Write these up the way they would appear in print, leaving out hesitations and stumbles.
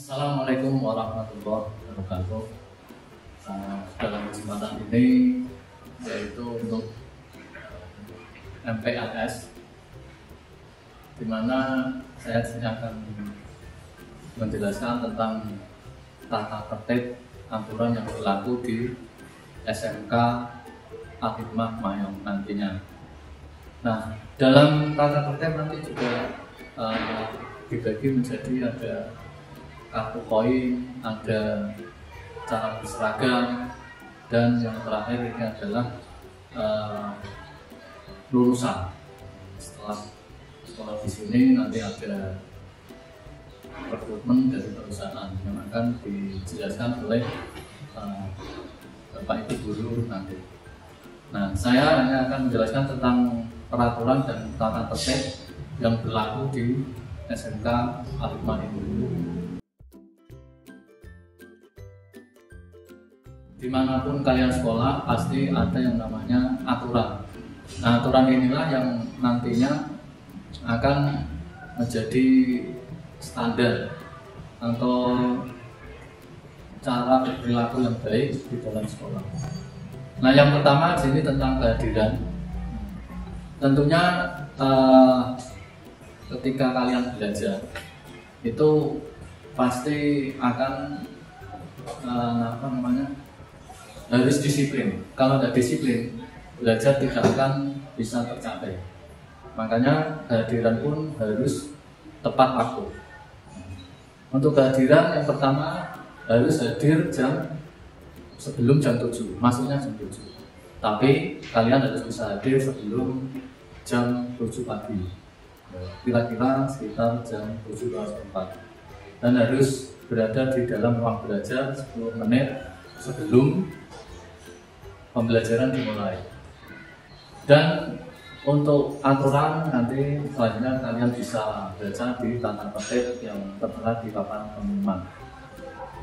Assalamualaikum warahmatullahi wabarakatuh. Dalam kesempatan ini yaitu untuk MPLS, di mana saya akan menjelaskan tentang tata tertib aturan yang berlaku di SMK Al-Hikmah Mayong nantinya. Nah, dalam tata tertib nanti juga dibagi menjadi ada kartu koin, ada cara berseragam, dan yang terakhir ini adalah lulusan. Setelah sekolah di sini nanti ada rekrutmen dari perusahaan yang akan dijelaskan oleh Bapak Ibu guru nanti. Nah, saya hanya akan menjelaskan tentang peraturan dan tata tertib yang berlaku di SMK Al-Hikmah ini. Dimanapun kalian sekolah pasti ada yang namanya aturan. Nah, aturan inilah yang nantinya akan menjadi standar atau cara berperilaku yang baik di dalam sekolah. Nah, yang pertama di sini tentang kehadiran. Tentunya ketika kalian belajar itu pasti akan harus disiplin. Kalau tidak disiplin, belajar tidak akan bisa tercapai. Makanya kehadiran pun harus tepat waktu. Untuk kehadiran yang pertama harus hadir sebelum jam 7, masuknya jam 7. Tapi kalian harus bisa hadir sebelum jam 7 pagi. Kira-kira sekitar jam 7.04. Dan harus berada di dalam ruang belajar 10 menit sebelum pembelajaran dimulai. Dan untuk aturan nanti selanjutnya kalian bisa baca di tata tertib yang tertera di papan pengumuman.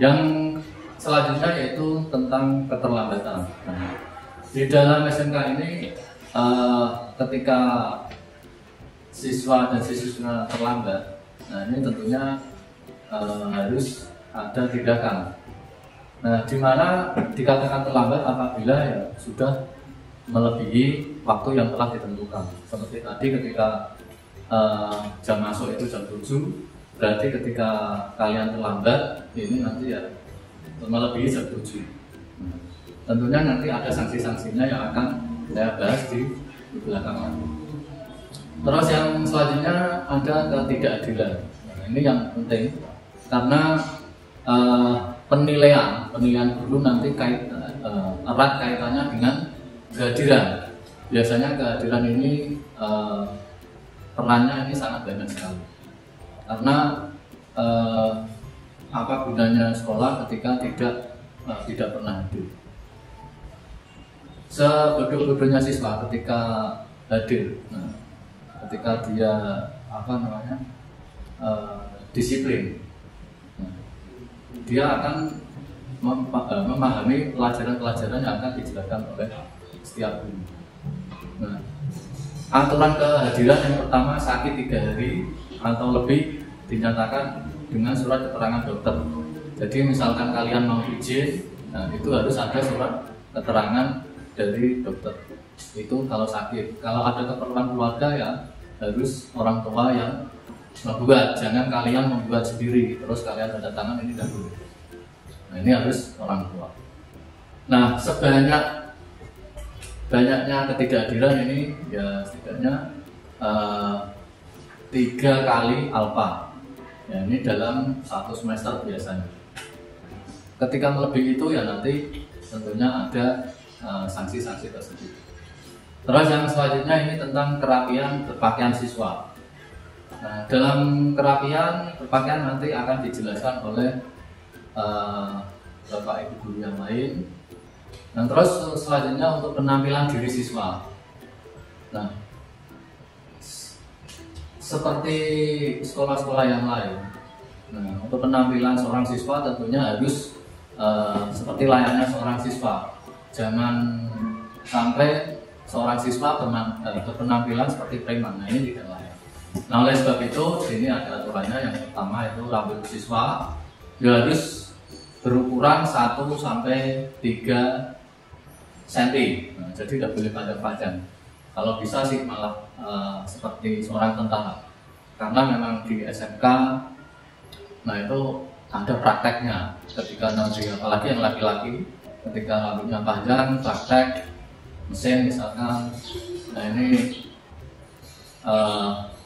Yang selanjutnya yaitu tentang keterlambatan. Nah, di dalam SMK ini ketika siswa dan siswa terlambat, nah ini tentunya harus ada tindakan. Nah, di mana dikatakan terlambat apabila ya sudah melebihi waktu yang telah ditentukan. Seperti tadi ketika jam masuk itu jam 7, berarti ketika kalian terlambat ini nanti ya melebihi jam 7. Tentunya nanti ada sanksi-sanksinya yang akan saya bahas di belakang. Terus yang selanjutnya ada ketidakadilan. Nah, ini yang penting karena penilaian guru nanti erat kaitannya dengan kehadiran. Biasanya kehadiran ini perannya ini sangat banyak sekali. Karena apa gunanya sekolah ketika tidak pernah hadir? Sebodoh-bodohnya siswa ketika hadir, nah, ketika dia disiplin, dia akan memahami pelajaran-pelajaran yang akan dijelaskan oleh setiap guru. Nah, aturan kehadiran yang pertama sakit 3 hari atau lebih dinyatakan dengan surat keterangan dokter. Jadi misalkan kalian mau izin, nah itu harus ada surat keterangan dari dokter. Itu kalau sakit. Kalau ada keperluan keluarga ya harus orang tua yang membuat, jangan kalian membuat sendiri terus kalian tanda tangan, ini tidak boleh. Nah, ini harus orang tua. Nah, banyaknya ketidakhadiran ini ya setidaknya 3 kali alfa. Ya, ini dalam 1 semester biasanya. Ketika melebihi itu ya nanti tentunya ada sanksi-sanksi tersebut. Terus yang selanjutnya ini tentang kerapian berpakaian siswa. Nah, dalam kerapian berpakaian nanti akan dijelaskan oleh Bapak Ibu guru yang lain. Dan terus selanjutnya untuk penampilan diri siswa. Nah, seperti sekolah-sekolah yang lain. Nah, untuk penampilan seorang siswa tentunya harus seperti layaknya seorang siswa. Jangan sampai seorang siswa berpenampilan seperti preman. Nah, ini tidak layak. Nah, oleh sebab itu ini ada aturannya. Yang pertama itu rambut siswa ya harus berukuran 1 sampai 3 cm. Nah, jadi tidak boleh panjang-panjang. Kalau bisa sih malah seperti seorang tentara. Karena memang di SMK, nah itu ada prakteknya. Ketika nanti apalagi yang laki-laki, ketika rambutnya panjang, praktek mesin misalkan, nah ini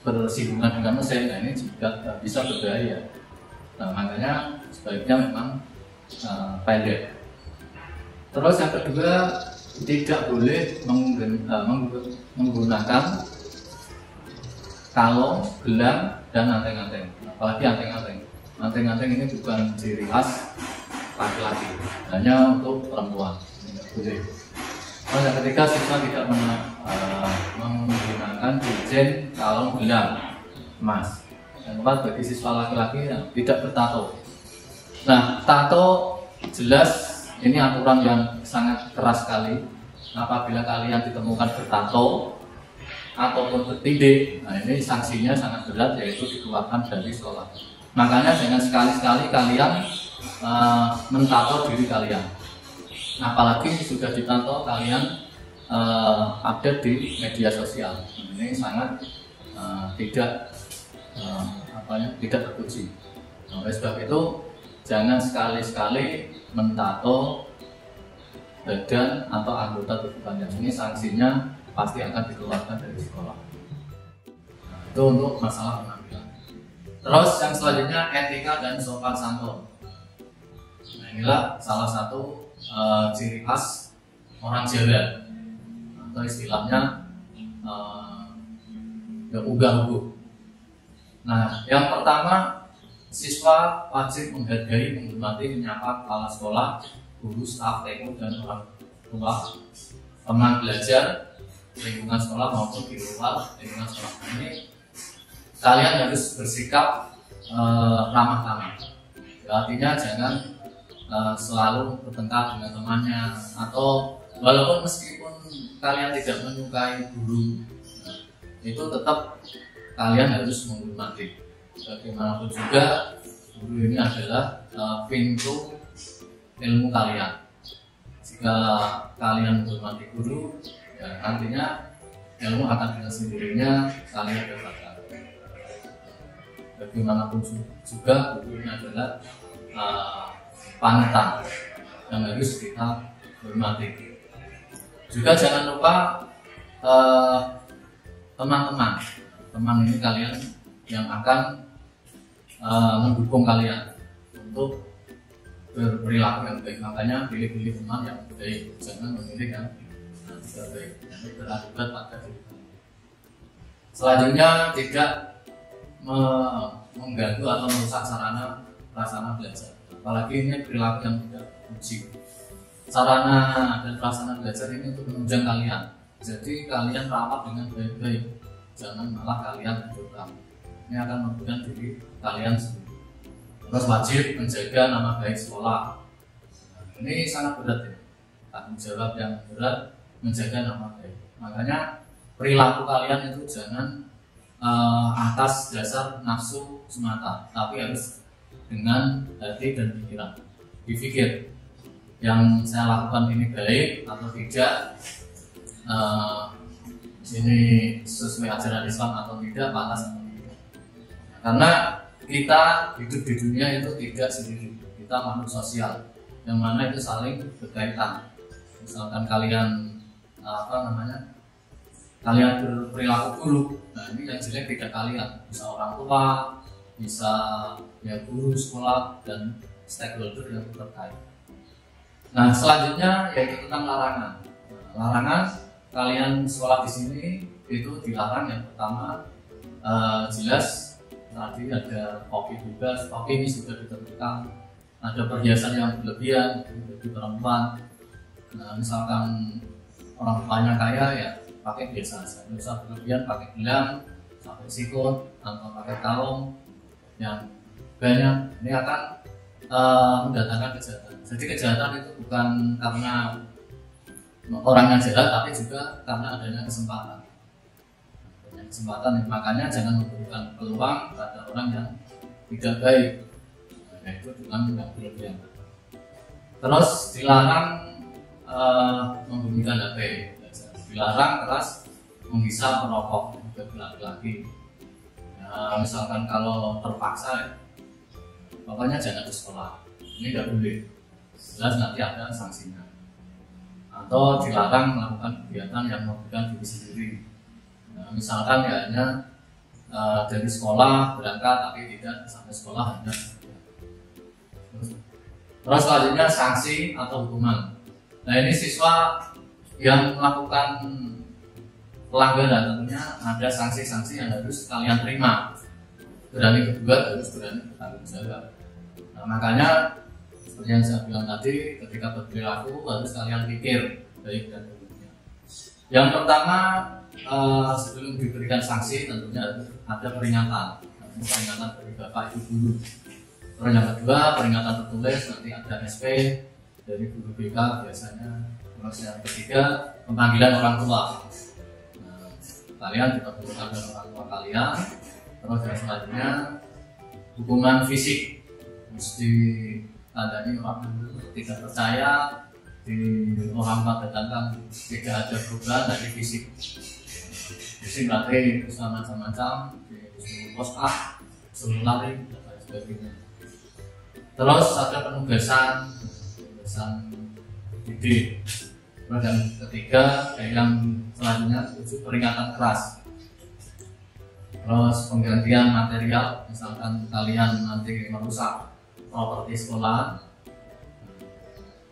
bersinggungan dengan mesin, nah ini juga bisa berbahaya. Nah makanya sebaiknya memang pendek. Terus yang kedua, tidak boleh menggunakan kalung, gelang, dan anteng-anteng. Apalagi anteng-anteng. Anteng-anteng ini bukan ciri khas laki-laki, hanya untuk perempuan. Boleh. Terus yang ketiga, siswa tidak menggunakan cincin, kalung, gelang, emas. Yang keempat, bagi siswa laki-laki yang tidak bertato. Nah, tato jelas ini aturan yang sangat keras sekali. Apabila kalian ditemukan bertato ataupun bertindik, nah ini sanksinya sangat berat, yaitu dikeluarkan dari sekolah. Makanya jangan sekali-sekali kalian mentato diri kalian. Apalagi sudah ditato kalian update di media sosial. Ini sangat tidak terpuji. Oleh sebab itu, jangan sekali-sekali mentato badan atau anggota tubuh kalian. Ini sanksinya pasti akan dikeluarkan dari sekolah. Itu untuk masalah penampilan. Terus yang selanjutnya, etika dan sopan santun. Nah inilah salah satu ciri khas orang Jawa, atau istilahnya unggah-ungguh. Nah yang pertama, siswa wajib menghargai, menghormati, menyapa kepala sekolah, guru, staf, TU, dan orang tua, teman belajar, lingkungan sekolah maupun di luar lingkungan sekolah. Ini kalian harus bersikap ramah-tamah. Artinya jangan selalu bertengkar dengan temannya, atau walaupun meskipun kalian tidak menyukai guru, itu tetap kalian harus menghormati. Bagaimanapun juga guru ini adalah pintu ilmu kalian. Jika kalian menghormati guru, ya nantinya ilmu akan dengan sendirinya kalian dapatkan. Bagaimanapun juga guru ini adalah panutan yang harus kita hormati. Juga jangan lupa teman ini kalian yang akan mendukung kalian untuk berperilaku yang baik. Makanya pilih-pilih teman yang baik, jangan memilih yang tidak baik, yang berakibat pada diri. Selanjutnya, tidak mengganggu atau merusak sarana prasarana belajar. Apalagi ini perilaku yang tidak uji. Sarana dan prasarana belajar ini untuk menunjang kalian. Jadi kalian rawat dengan baik-baik, jangan malah kalian hancurkan. Ini akan merugikan diri kalian sendiri. Terus wajib menjaga nama baik sekolah. Ini sangat berat ya, tanggung jawab yang berat menjaga nama baik. Makanya perilaku kalian itu jangan atas dasar nafsu semata, tapi harus dengan hati dan pikiran. Dipikir yang saya lakukan ini baik atau tidak, ini sesuai ajaran Islam atau tidak, pantas atau tidak. Karena kita hidup di dunia itu tidak sendiri, kita makhluk sosial yang mana itu saling berkaitan. Misalkan kalian kalian berperilaku buruk, nah ini yang jelek tidak kalian, bisa orang tua, bisa ya guru sekolah dan stakeholder yang terkait. Nah selanjutnya yaitu tentang larangan. Larangan kalian sekolah di sini itu dilarang. Yang pertama jelas tadi ada kopi bebas, kopi ini sudah ditentukan. Ada perhiasan yang berlebihan bagi perempuan. Nah misalkan orang tuanya kaya ya pakai biasa saja, nggak usah berlebihan pakai gelang, sampai sikut atau pakai kalung yang banyak. Ini akan mendatangkan kejahatan. Jadi kejahatan itu bukan karena orangnya jahat, tapi juga karena adanya kesempatan. Makanya jangan memberikan peluang pada orang yang tidak baik. yaitu dengan yang berlebihan. Terus dilarang membunyikan HP, dilarang keras menghisap merokok bagi laki-laki. Nah, misalkan kalau terpaksa ya, pokoknya jangan ke sekolah, ini tidak boleh, jelas nanti ada sanksinya. Atau dilarang melakukan kegiatan yang merugikan diri sendiri. Nah, misalkan ya hanya dari sekolah berangkat tapi tidak sampai sekolah hanya. Terus selanjutnya sanksi atau hukuman. Nah, ini siswa yang melakukan pelanggaran tentunya ada sanksi-sanksi yang harus kalian terima. Berani kedua harus berani bertanggung jawab. Nah, makanya seperti yang saya bilang tadi, ketika berperilaku harus kalian pikir baik dan buruknya. Yang pertama, sebelum diberikan sanksi tentunya ada peringatan dari bapak ibu guru. Terus yang kedua, peringatan tertulis, nanti ada SP dari guru BK biasanya. Terus yang ketiga, pemanggilan orang tua. Nah, kalian juga berhubungan dengan orang tua kalian. Terus yang selanjutnya, hukuman fisik, mesti tandanya orang tidak percaya di orang datangkan tidak ada perubahan dari fisik. Fisik berarti bisa macam-macam, disuruh post up, disuruh lari dan lain sebagainya. Terus ada penugasan ide. Terus yang ketiga, yang selanjutnya itu peringatan keras. Terus penggantian material, misalkan kalian nanti merusak properti sekolah.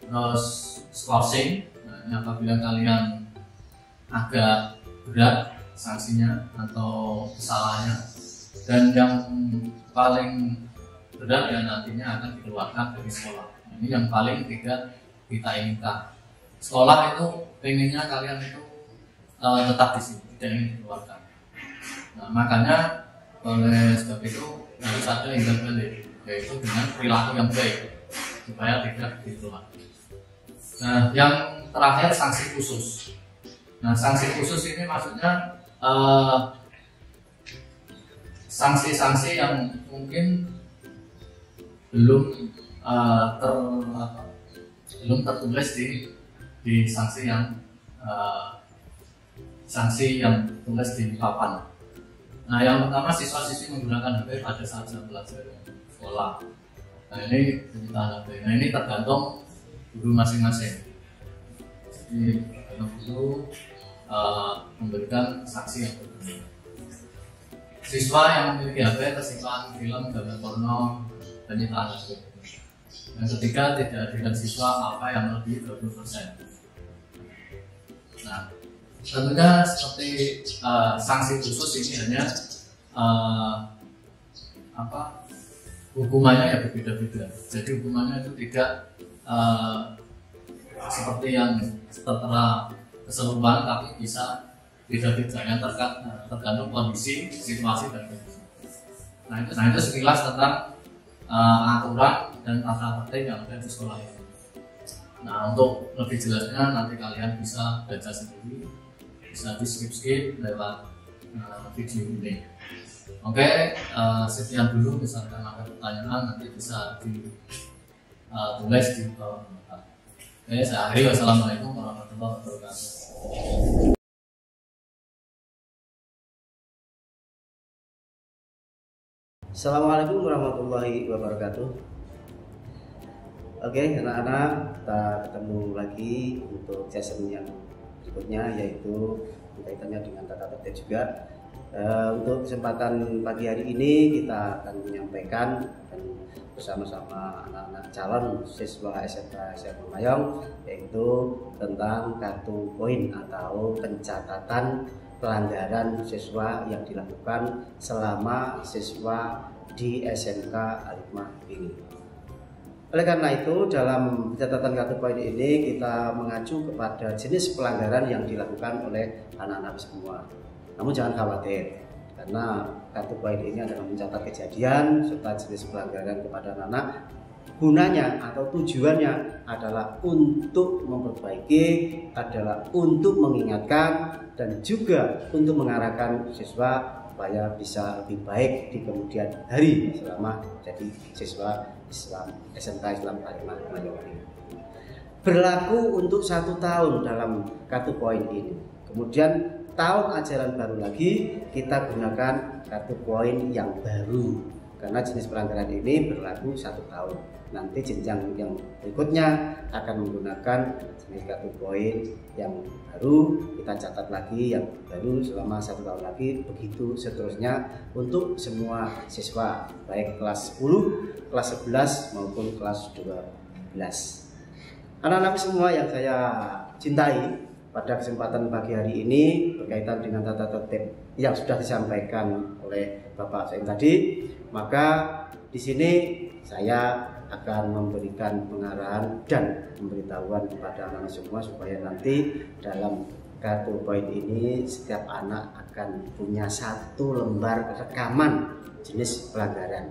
Terus skorsing, nah, apabila kalian agak berat sanksinya atau kesalahannya, dan yang paling berat ya nantinya akan dikeluarkan dari sekolah. Ini yang paling tidak kita inginkan. Sekolah itu pengennya kalian itu tetap di sini, tidak ingin dikeluarkan. Nah, makanya oleh sebab itu harus ada imbal balik, yaitu dengan perilaku yang baik supaya tidak dikeluarkan. Nah, yang terakhir sanksi khusus. Nah, sanksi khusus ini maksudnya sanksi-sanksi yang mungkin belum tertulis di sanksi yang tulis di papan. Nah, yang pertama, siswa-siswi menggunakan HP pada saat jam pelajaran sekolah. Nah, ini penyitaan HP. Nah, ini tergantung guru masing-masing. Jadi guru memberikan sanksi yang berbeda. Siswa yang memiliki HP tersimpan film, gambar porno, penyitaan HP. Yang ketiga, tidak hadirkan siswa apa yang melebihi 20%. Nah, tentunya seperti sanksi khusus ini hanya hukumannya ya berbeda-beda. Jadi hukumannya itu tidak seperti yang tertera keseluruhan, tapi bisa beda-beda yang tergantung kondisi, situasi dan kondisi. Nah, itu sekilas tentang aturan dan tata tertib yang ada di sekolah ini. Nah, untuk lebih jelasnya nanti kalian bisa baca sendiri, bisa di skip lewat video ini. Oke, sekian dulu. Misalkan ada pertanyaan nanti bisa ditulis di bawah komentar. Oke, saya akhiri. Wassalamualaikum warahmatullahi wabarakatuh. Assalamualaikum warahmatullahi wabarakatuh. Oke, anak-anak, kita ketemu lagi untuk session yang berikutnya, yaitu kaitannya dengan tata tertib juga. Untuk kesempatan pagi hari ini kita akan menyampaikan bersama-sama anak-anak calon siswa SMK SMA Mayong, yaitu tentang kartu poin atau pencatatan pelanggaran siswa yang dilakukan selama siswa di SMK Al-Hikmah ini. Oleh karena itu, dalam catatan kartu poin ini kita mengacu kepada jenis pelanggaran yang dilakukan oleh anak-anak semua. Namun jangan khawatir, karena kartu poin ini adalah mencatat kejadian serta jenis pelanggaran kepada anak-anak. Gunanya atau tujuannya adalah untuk memperbaiki, adalah untuk mengingatkan, dan juga untuk mengarahkan siswa supaya bisa lebih baik di kemudian hari selama jadi siswa Islam SMK Islam Kalimat Mayong ini. Berlaku untuk 1 tahun dalam kartu poin ini. Kemudian tahun ajaran baru lagi kita gunakan kartu poin yang baru, karena jenis pelanggaran ini berlaku 1 tahun. Nanti jenjang yang berikutnya akan menggunakan jenis kartu poin yang baru, kita catat lagi yang baru selama 1 tahun lagi, begitu seterusnya untuk semua siswa baik kelas 10, kelas 11 maupun kelas 12. Anak-anak semua yang saya cintai, pada kesempatan pagi hari ini berkaitan dengan tata tertib yang sudah disampaikan oleh Bapak Sain tadi, maka di sini saya akan memberikan pengarahan dan pemberitahuan kepada anak-anak semua supaya nanti dalam kartu poin ini setiap anak akan punya 1 lembar rekaman jenis pelanggaran.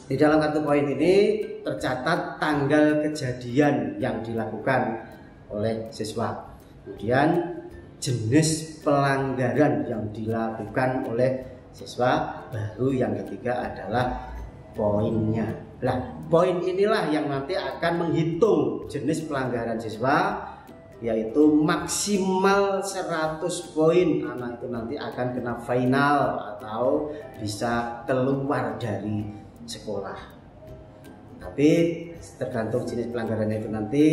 Di dalam kartu poin ini tercatat tanggal kejadian yang dilakukan oleh siswa. Kemudian jenis pelanggaran yang dilakukan oleh siswa, baru yang ketiga adalah poinnya. Nah, poin inilah yang nanti akan menghitung jenis pelanggaran siswa, yaitu maksimal 100 poin. Anak itu nanti akan kena final atau bisa keluar dari sekolah. Tapi tergantung jenis pelanggarannya itu nanti,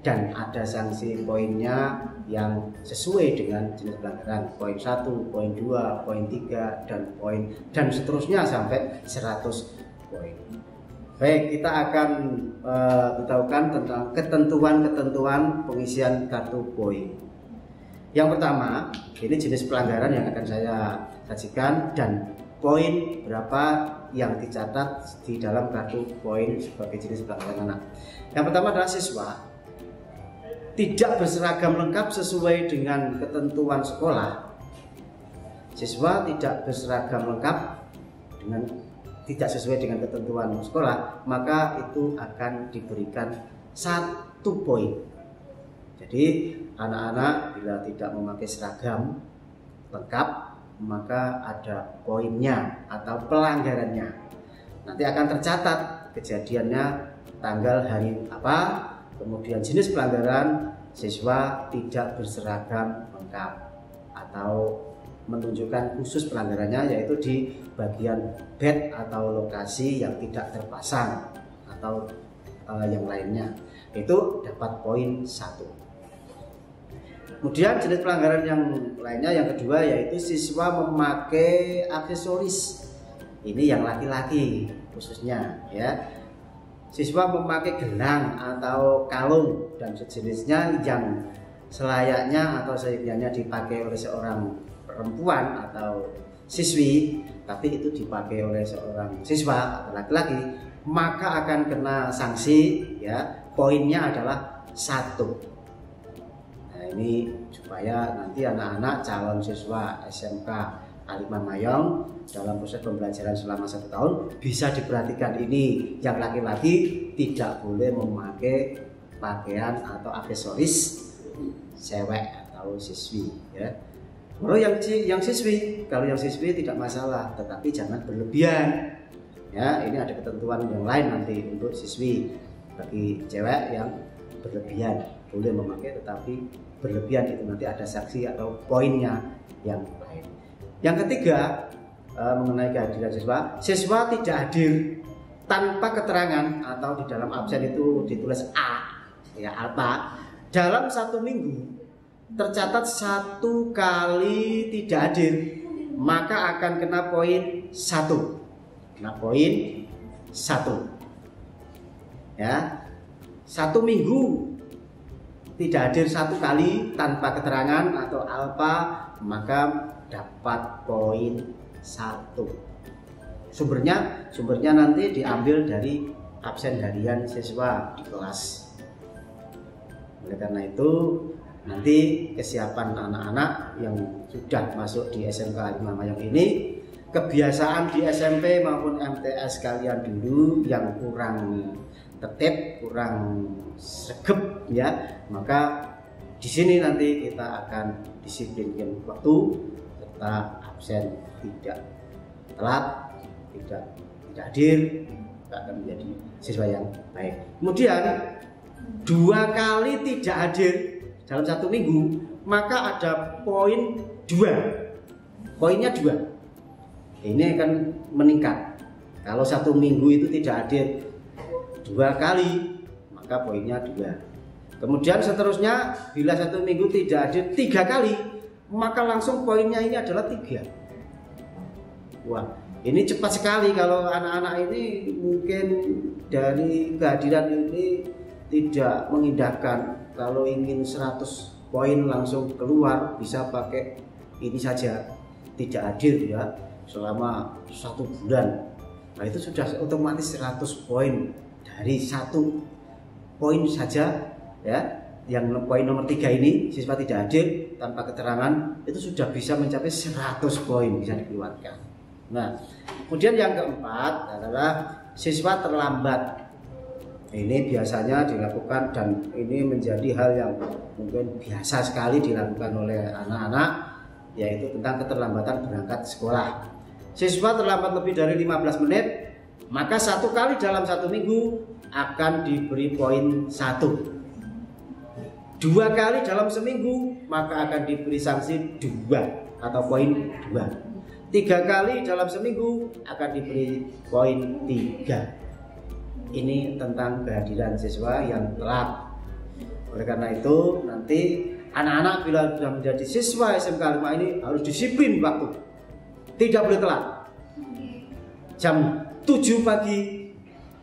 dan ada sanksi poinnya yang sesuai dengan jenis pelanggaran, poin 1, poin 2, poin 3 dan seterusnya sampai 100 poin. Baik, kita akan beritahukan tentang ketentuan-ketentuan pengisian kartu poin. Yang pertama, ini jenis pelanggaran yang akan saya sajikan dan poin berapa yang dicatat di dalam kartu poin sebagai jenis pelanggaran anak. Yang pertama adalah siswa tidak berseragam lengkap sesuai dengan ketentuan sekolah. Siswa tidak berseragam lengkap tidak sesuai dengan ketentuan sekolah, maka itu akan diberikan 1 poin. Jadi anak-anak bila tidak memakai seragam lengkap, maka ada poinnya atau pelanggarannya. Nanti akan tercatat kejadiannya, tanggal hari apa, kemudian jenis pelanggaran, siswa tidak berseragam lengkap, atau menunjukkan khusus pelanggarannya yaitu di bagian bed atau lokasi yang tidak terpasang atau yang lainnya, itu dapat poin 1. Kemudian jenis pelanggaran yang lainnya yang kedua yaitu siswa memakai aksesoris. Ini yang laki-laki khususnya ya. Siswa memakai gelang atau kalung dan sejenisnya yang selayaknya atau seyogyanya dipakai oleh seorang perempuan atau siswi, tapi itu dipakai oleh seorang siswa atau laki-laki, maka akan kena sanksi ya. Poinnya adalah 1. Ini supaya nanti anak-anak calon siswa SMK Kalimat Mayong dalam proses pembelajaran selama 1 tahun bisa diperhatikan ini. Yang laki-laki tidak boleh memakai pakaian atau aksesoris cewek atau siswi ya. Kalau yang siswi tidak masalah, tetapi jangan berlebihan ya. Ini ada ketentuan yang lain nanti untuk siswi. Bagi cewek yang berlebihan boleh memakai, tetapi berlebihan itu nanti ada sanksi atau poinnya yang lain. Yang ketiga mengenai kehadiran siswa tidak hadir tanpa keterangan atau di dalam absen itu ditulis A ya, apa dalam 1 minggu tercatat 1 kali tidak hadir, maka akan kena poin 1. Kena poin 1 ya. 1 minggu tidak hadir 1 kali tanpa keterangan atau alfa, maka dapat poin 1. Sumbernya nanti diambil dari absen harian siswa di kelas. Oleh karena itu nanti kesiapan anak-anak yang sudah masuk di SMK Kalimat Mayong ini, kebiasaan di SMP maupun MTS kalian dulu yang kurang tertib, kurang sregep ya, maka di sini nanti kita akan disiplinkan waktu serta peserta absen, tidak telat, tidak hadir, akan menjadi siswa yang baik. Kemudian 2 kali tidak hadir dalam 1 minggu, maka ada poin 2. Poinnya 2. Ini akan meningkat. Kalau 1 minggu itu tidak hadir 2 kali, maka poinnya 2. Kemudian seterusnya, bila 1 minggu tidak hadir 3 kali, maka langsung poinnya ini adalah 3. Wah, ini cepat sekali. Kalau anak-anak ini mungkin dari kehadiran ini tidak mengindahkan. Kalau ingin 100 poin langsung keluar, bisa pakai ini saja, tidak hadir ya selama 1 bulan. Nah, itu sudah otomatis 100 poin dari 1 poin saja ya. Yang poin nomor 3 ini, siswa tidak hadir tanpa keterangan, itu sudah bisa mencapai 100 poin bisa dikeluarkan. Nah, kemudian yang keempat adalah siswa terlambat. Ini biasanya dilakukan dan ini menjadi hal yang mungkin biasa sekali dilakukan oleh anak-anak, yaitu tentang keterlambatan berangkat sekolah. Siswa terlambat lebih dari 15 menit, maka 1 kali dalam 1 minggu akan diberi poin 1. 2 kali dalam seminggu, maka akan diberi sanksi 2 atau poin 2. 3 kali dalam seminggu akan diberi poin 3. Ini tentang kehadiran siswa yang telat. Oleh karena itu, nanti anak-anak bila sudah menjadi siswa SMK 5 ini harus disiplin waktu. Tidak boleh telat. Jam 7 pagi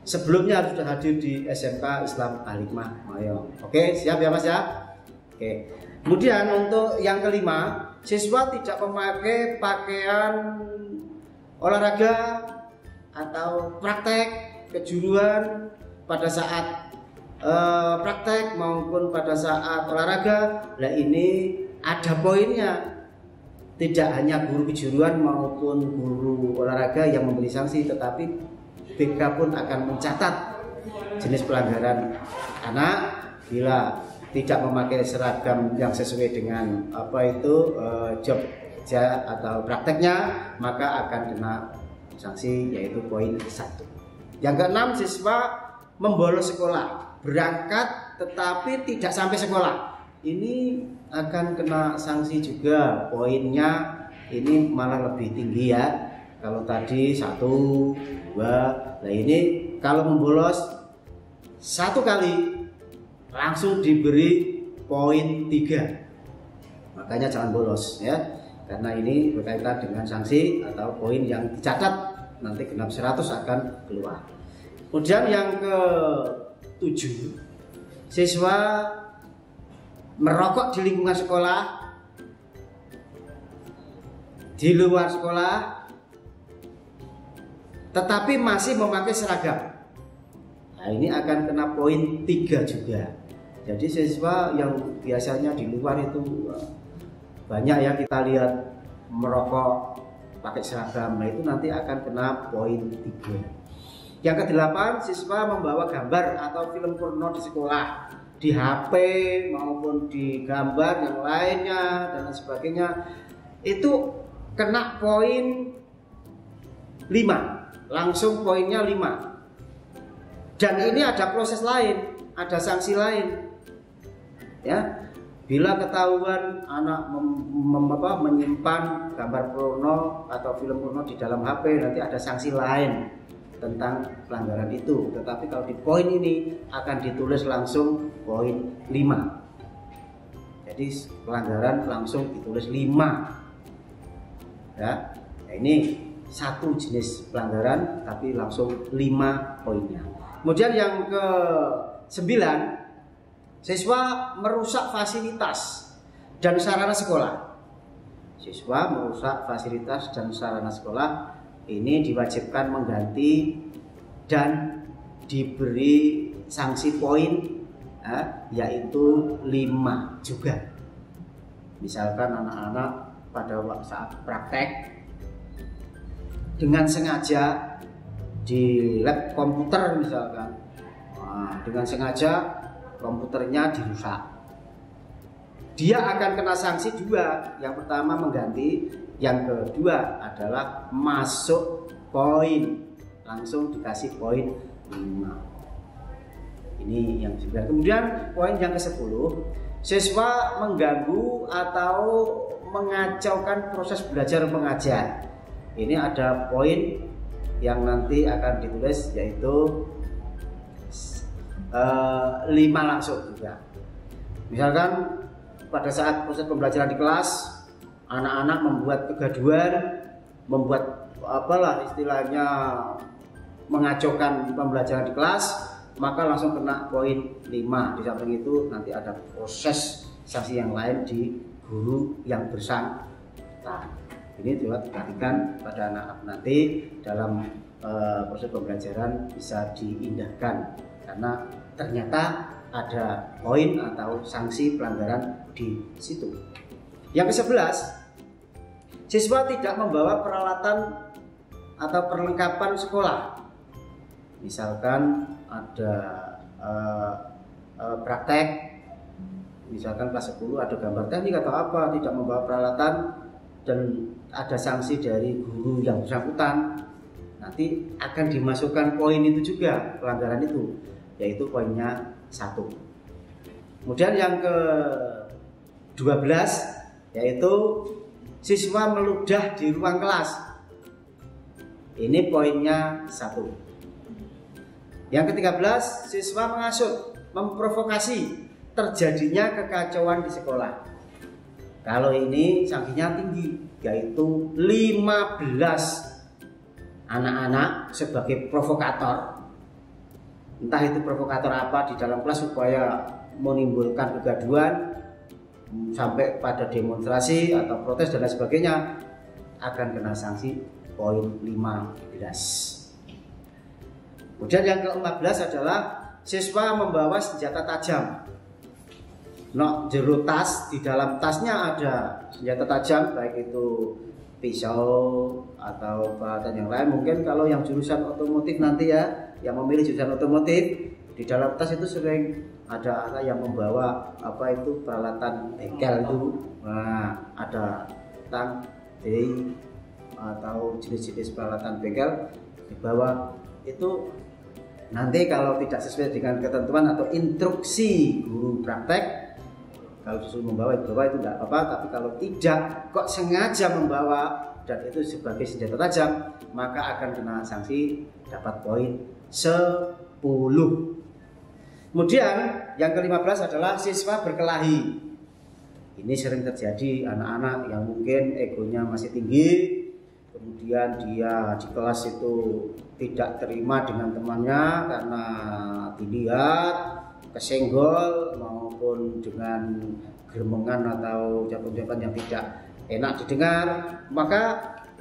sebelumnya harus sudah hadir di SMK Islam Al-Hikmah Mayong. Oke, siap ya Mas ya? Oke. Kemudian untuk yang kelima, siswa tidak memakai pakaian olahraga atau praktek kejuruan pada saat praktek maupun pada saat olahraga. Nah, ini ada poinnya. Tidak hanya guru kejuruan maupun guru olahraga yang memberi sanksi, tetapi BK pun akan mencatat jenis pelanggaran anak bila tidak memakai seragam yang sesuai dengan job kerja atau prakteknya, maka akan kena sanksi yaitu poin 1. Yang keenam, siswa membolos sekolah, berangkat tetapi tidak sampai sekolah. Ini akan kena sanksi juga, poinnya ini malah lebih tinggi ya. Kalau tadi 1, 2, nah ini kalau membolos 1 kali langsung diberi poin 3. Makanya jangan bolos ya, karena ini berkaitan dengan sanksi atau poin yang dicatat nanti genap 100 akan keluar. Kemudian yang ke-7, siswa merokok di lingkungan sekolah, di luar sekolah, tetapi masih memakai seragam. Nah, ini akan kena poin 3 juga. Jadi siswa yang biasanya di luar itu banyak ya kita lihat merokok pakai seragam. Nah, itu nanti akan kena poin 3. Yang ke-8, siswa membawa gambar atau film porno di sekolah, di HP maupun di gambar yang lainnya dan sebagainya. Itu kena poin 5. Langsung poinnya 5. Dan ini ada proses lain, ada sanksi lain. Ya, bila ketahuan anak menyimpan gambar porno atau film porno di dalam HP, nanti ada sanksi lain tentang pelanggaran itu. Tetapi kalau di poin ini akan ditulis langsung poin 5. Jadi pelanggaran langsung ditulis 5. Ya, nah ini 1 jenis pelanggaran tapi langsung 5 poinnya. Kemudian yang ke-9, siswa merusak fasilitas dan sarana sekolah. Siswa merusak fasilitas dan sarana sekolah, ini diwajibkan mengganti dan diberi sanksi poin yaitu 5 juga. Misalkan anak-anak pada saat praktek dengan sengaja di lab komputer misalkan, dengan sengaja komputernya dirusak, dia akan kena sanksi 2. Yang pertama mengganti, Yang kedua adalah masuk poin, langsung dikasih poin 5. Ini yang 9. Kemudian poin yang ke-10, siswa mengganggu atau mengacaukan proses belajar mengajar. Ini ada poin yang nanti akan ditulis, yaitu 5 langsung juga. Misalkan pada saat proses pembelajaran di kelas, anak-anak membuat kegaduhan, membuat apalah istilahnya mengacaukan pembelajaran di kelas, maka langsung kena poin 5. Di samping itu nanti ada proses sanksi yang lain di guru yang bersangkutan. Ini juga diperhatikan pada anak-anak nanti dalam proses pembelajaran bisa diindahkan, karena ternyata ada poin atau sanksi pelanggaran di situ. Yang ke-11, siswa tidak membawa peralatan atau perlengkapan sekolah. Misalkan ada praktek, misalkan kelas 10 ada gambar teknik atau apa, tidak membawa peralatan dan ada sanksi dari guru yang bersangkutan, nanti akan dimasukkan poin itu juga, pelanggaran itu, yaitu poinnya 1. Kemudian yang ke-12, yaitu siswa meludah di ruang kelas. Ini poinnya 1. Yang ke-13, siswa menghasut, memprovokasi terjadinya kekacauan di sekolah. Kalau ini sanksinya tinggi, yaitu 15 anak-anak sebagai provokator. Entah itu provokator apa di dalam kelas supaya menimbulkan kegaduhan sampai pada demonstrasi atau protes dan lain sebagainya, akan kena sanksi poin 15. Kemudian yang ke-14 adalah siswa membawa senjata tajam. Jero tas, di dalam tasnya ada senjata tajam, baik itu pisau atau peralatan yang lain. Mungkin kalau yang jurusan otomotif nanti ya, yang memilih jurusan otomotif, di dalam tas itu sering ada anak yang membawa apa itu peralatan bengkel itu. Nah, ada tang, day atau jenis-jenis peralatan bengkel dibawa. Itu nanti kalau tidak sesuai dengan ketentuan atau instruksi guru praktek, kalau disuruh membawa itu tidak apa-apa. Tapi kalau tidak, kok sengaja membawa dan itu sebagai senjata tajam, maka akan kena sanksi, dapat poin 10. Kemudian yang ke-15 adalah siswa berkelahi. Ini sering terjadi anak-anak yang mungkin egonya masih tinggi, kemudian dia di kelas itu tidak terima dengan temannya karena dilihat, kesenggol, maupun dengan geremengan atau ucapan-ucapan yang tidak enak didengar, maka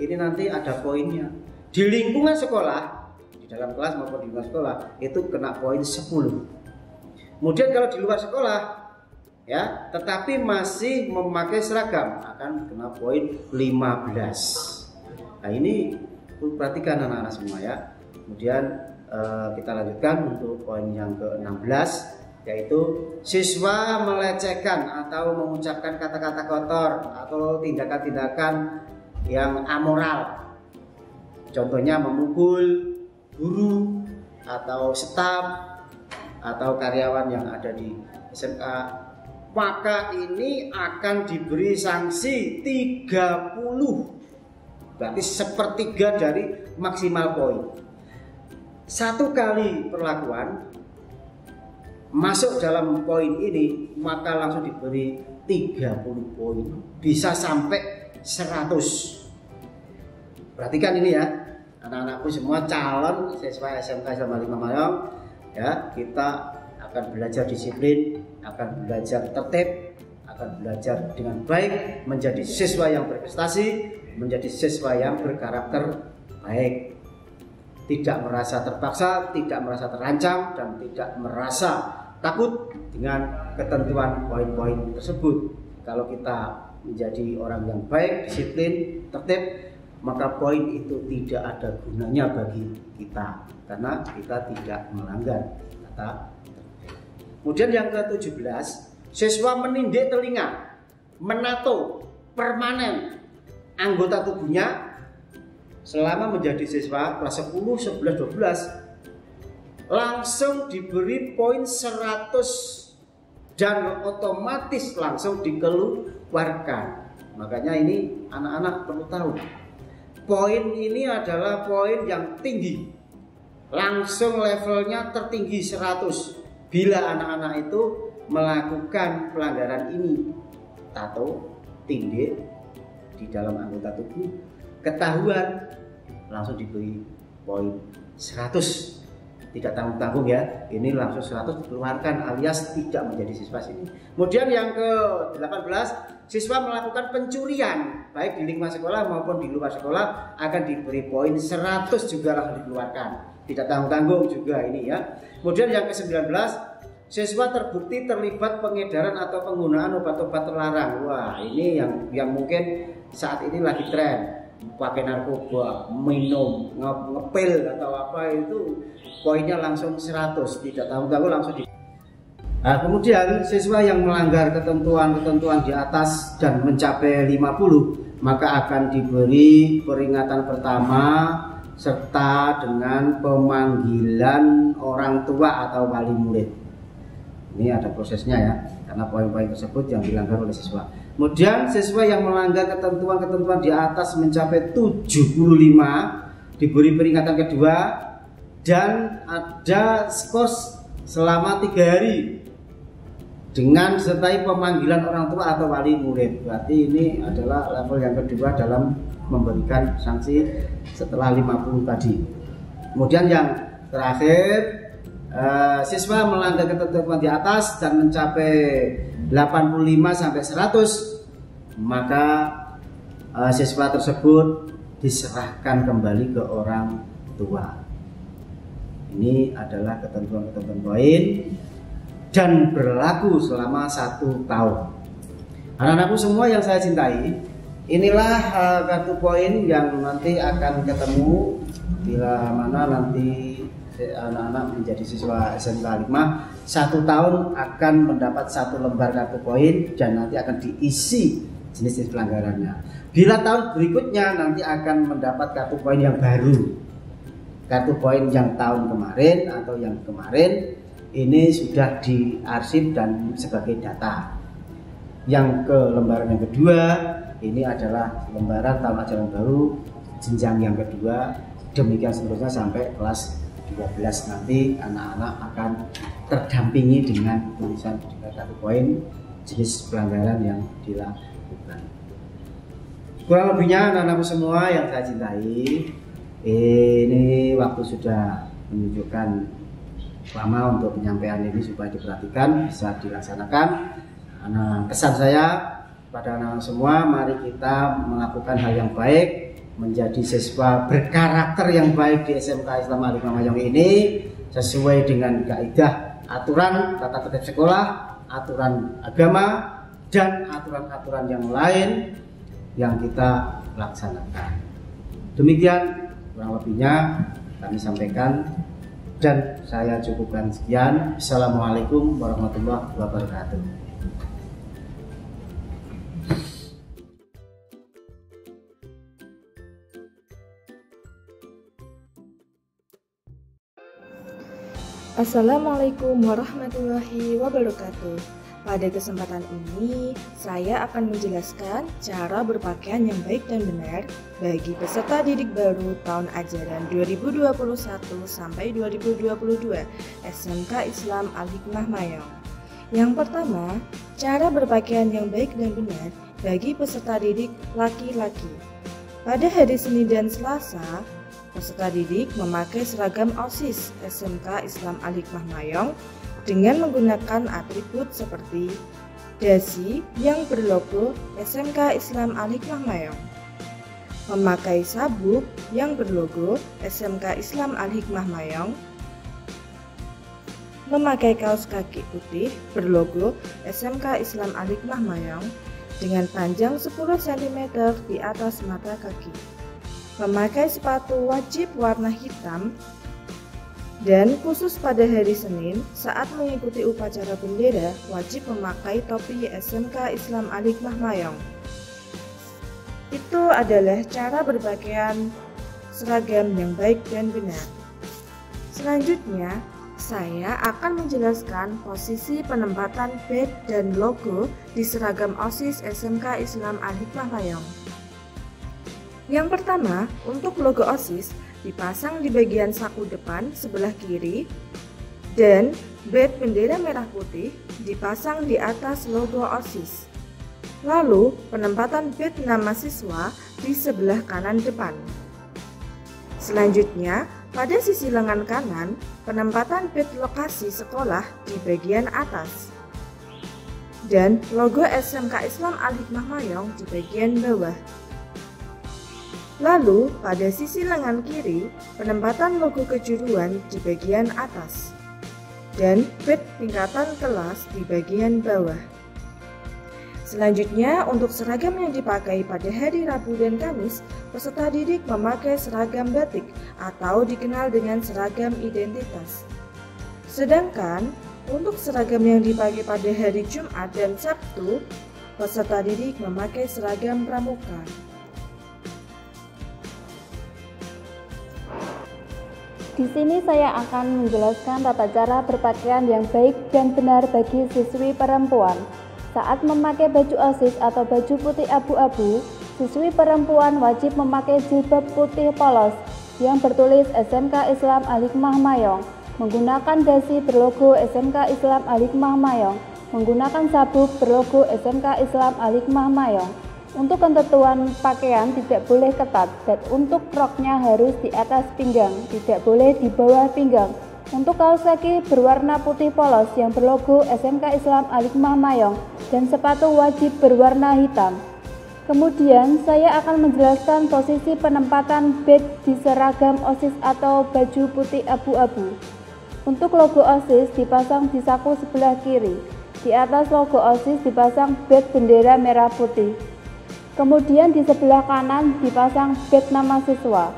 ini nanti ada poinnya. Di lingkungan sekolah, di dalam kelas maupun di luar sekolah, itu kena poin 10. Kemudian kalau di luar sekolah ya, tetapi masih memakai seragam, akan kena poin 15. Nah, ini perhatikan anak-anak semua ya. Kemudian kita lanjutkan untuk poin yang ke-16, yaitu siswa melecehkan atau mengucapkan kata-kata kotor atau tindakan-tindakan yang amoral. Contohnya memukul guru atau staf atau karyawan yang ada di SMK, maka ini akan diberi sanksi 30. Berarti sepertiga dari maksimal poin. 1 kali perlakuan masuk dalam poin ini, maka langsung diberi 30 poin, bisa sampai 100. Perhatikan ini ya, anak-anakku semua calon siswa SMK Islam 5 Mayong ya, kita akan belajar disiplin, akan belajar tertib, akan belajar dengan baik, menjadi siswa yang berprestasi, menjadi siswa yang berkarakter baik, tidak merasa terpaksa, tidak merasa terancam, dan tidak merasa takut dengan ketentuan poin-poin tersebut. Kalau kita menjadi orang yang baik, disiplin, tertib, maka poin itu tidak ada gunanya bagi kita, karena kita tidak melanggar kata. Kemudian yang ke-17, siswa menindik telinga, menato permanen anggota tubuhnya selama menjadi siswa kelas 10, 11, 12 langsung diberi poin 100 dan otomatis langsung dikeluarkan. Makanya ini anak-anak perlu tahu, poin ini adalah poin yang tinggi, langsung levelnya tertinggi 100 bila anak-anak itu melakukan pelanggaran ini. Tato, tindih di dalam anggota tubuh ketahuan, langsung diberi poin 100, tidak tanggung-tanggung ya, ini langsung 100 dikeluarkan alias tidak menjadi siswa sini. Kemudian yang ke-18, siswa melakukan pencurian baik di lingkungan sekolah maupun di luar sekolah akan diberi poin 100 juga langsung dikeluarkan, tidak tanggung-tanggung juga ini ya. Kemudian yang ke-19, siswa terbukti terlibat pengedaran atau penggunaan obat-obat terlarang. Wah, ini yang mungkin saat ini lagi tren, pakai narkoba, minum, ngepil atau apa, itu poinnya langsung 100, tidak tanggung-tanggung langsung di. Nah, kemudian siswa yang melanggar ketentuan-ketentuan di atas dan mencapai 50 maka akan diberi peringatan pertama serta dengan pemanggilan orang tua atau wali murid. Ini ada prosesnya ya, karena poin-poin tersebut yang dilanggar oleh siswa. Kemudian siswa yang melanggar ketentuan-ketentuan di atas mencapai 75 diberi peringatan kedua dan ada skor selama 3 hari dengan sertai pemanggilan orang tua atau wali murid. Berarti ini adalah level yang kedua dalam memberikan sanksi setelah 50 tadi. Kemudian yang terakhir, siswa melanggar ketentuan di atas dan mencapai 85 sampai 100 maka siswa tersebut diserahkan kembali ke orang tua. Ini adalah ketentuan-ketentuan poin dan berlaku selama 1 tahun. Anak-anakku semua yang saya cintai, inilah kartu poin yang nanti akan ketemu bila mana nanti anak-anak menjadi siswa SMK Al-Hikmah. 1 tahun akan mendapat 1 lembar kartu poin dan nanti akan diisi jenis-jenis pelanggarannya. Bila tahun berikutnya nanti akan mendapat kartu poin yang baru. Kartu poin yang tahun kemarin atau yang kemarin ini sudah diarsip dan sebagai data. Yang ke lembaran yang kedua ini adalah lembaran tahun ajaran baru jenjang yang kedua, demikian seterusnya sampai kelas 12 nanti anak-anak akan terdampingi dengan tulisan kartu poin jenis pelanggaran yang dilakukan. Kurang lebihnya anak-anakku semua yang saya cintai, ini waktu sudah menunjukkan lama untuk penyampaian ini supaya diperhatikan, bisa dilaksanakan. Pesan saya pada anak-anak semua, mari kita melakukan hal yang baik, menjadi siswa berkarakter yang baik di SMK Islam Al-Hikmah Mayong ini sesuai dengan kaidah aturan tata tertib sekolah, aturan agama dan aturan-aturan yang lain yang kita laksanakan. Demikian kurang lebihnya kami sampaikan dan saya cukupkan sekian. Assalamualaikum warahmatullahi wabarakatuh. Assalamualaikum warahmatullahi wabarakatuh. Pada kesempatan ini, saya akan menjelaskan cara berpakaian yang baik dan benar bagi peserta didik baru tahun ajaran 2021 sampai 2022 SMK Islam Al-Hikmah Mayong. Yang pertama, cara berpakaian yang baik dan benar bagi peserta didik laki-laki. Pada hari Senin dan Selasa, peserta didik memakai seragam OSIS SMK Islam Al-Hikmah Mayong dengan menggunakan atribut seperti dasi yang berlogo SMK Islam Al-Hikmah Mayong, memakai sabuk yang berlogo SMK Islam Al-Hikmah Mayong, memakai kaos kaki putih berlogo SMK Islam Al-Hikmah Mayong dengan panjang 10 cm di atas mata kaki, memakai sepatu wajib warna hitam, dan khusus pada hari Senin saat mengikuti upacara bendera wajib memakai topi SMK Islam Al-Hikmah Mayong. Itu adalah cara berpakaian seragam yang baik dan benar. Selanjutnya, saya akan menjelaskan posisi penempatan badge dan logo di seragam OSIS SMK Islam Al-Hikmah Payong. Yang pertama, untuk logo OSIS dipasang di bagian saku depan sebelah kiri dan badge bendera merah putih dipasang di atas logo OSIS. Lalu, penempatan badge nama siswa di sebelah kanan depan. Selanjutnya, pada sisi lengan kanan, penempatan badge lokasi sekolah di bagian atas dan logo SMK Islam Al-Hikmah Payong di bagian bawah. Lalu, pada sisi lengan kiri, penempatan logo kejuruan di bagian atas dan badge tingkatan kelas di bagian bawah. Selanjutnya, untuk seragam yang dipakai pada hari Rabu dan Kamis, peserta didik memakai seragam batik atau dikenal dengan seragam identitas. Sedangkan, untuk seragam yang dipakai pada hari Jumat dan Sabtu, peserta didik memakai seragam pramuka. Di sini saya akan menjelaskan tata cara berpakaian yang baik dan benar bagi siswi perempuan. Saat memakai baju OSIS atau baju putih abu-abu, siswi perempuan wajib memakai jilbab putih polos yang bertulis SMK Islam Al-Hikmah Payong, menggunakan dasi berlogo SMK Islam Al-Hikmah Payong, menggunakan sabuk berlogo SMK Islam Al-Hikmah Payong. Untuk ketentuan pakaian tidak boleh ketat dan untuk roknya harus di atas pinggang, tidak boleh di bawah pinggang. Untuk kaos kaki berwarna putih polos yang berlogo SMK Islam Al-Hikmah Payong dan sepatu wajib berwarna hitam. Kemudian saya akan menjelaskan posisi penempatan badge di seragam OSIS atau baju putih abu-abu. Untuk logo OSIS dipasang di saku sebelah kiri. Di atas logo OSIS dipasang badge bendera merah putih. Kemudian di sebelah kanan dipasang badge nama siswa.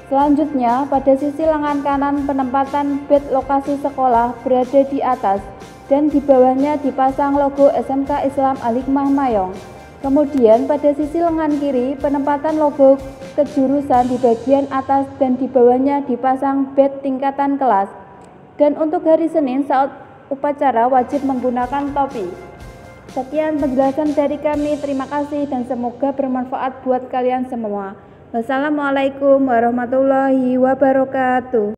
Selanjutnya, pada sisi lengan kanan penempatan badge lokasi sekolah berada di atas dan di bawahnya dipasang logo SMK Islam Al-Hikmah Payong. Kemudian pada sisi lengan kiri penempatan logo kejurusan di bagian atas dan di bawahnya dipasang badge tingkatan kelas. Dan untuk hari Senin saat upacara wajib menggunakan topi. Sekian penjelasan dari kami, terima kasih dan semoga bermanfaat buat kalian semua. Wassalamualaikum warahmatullahi wabarakatuh.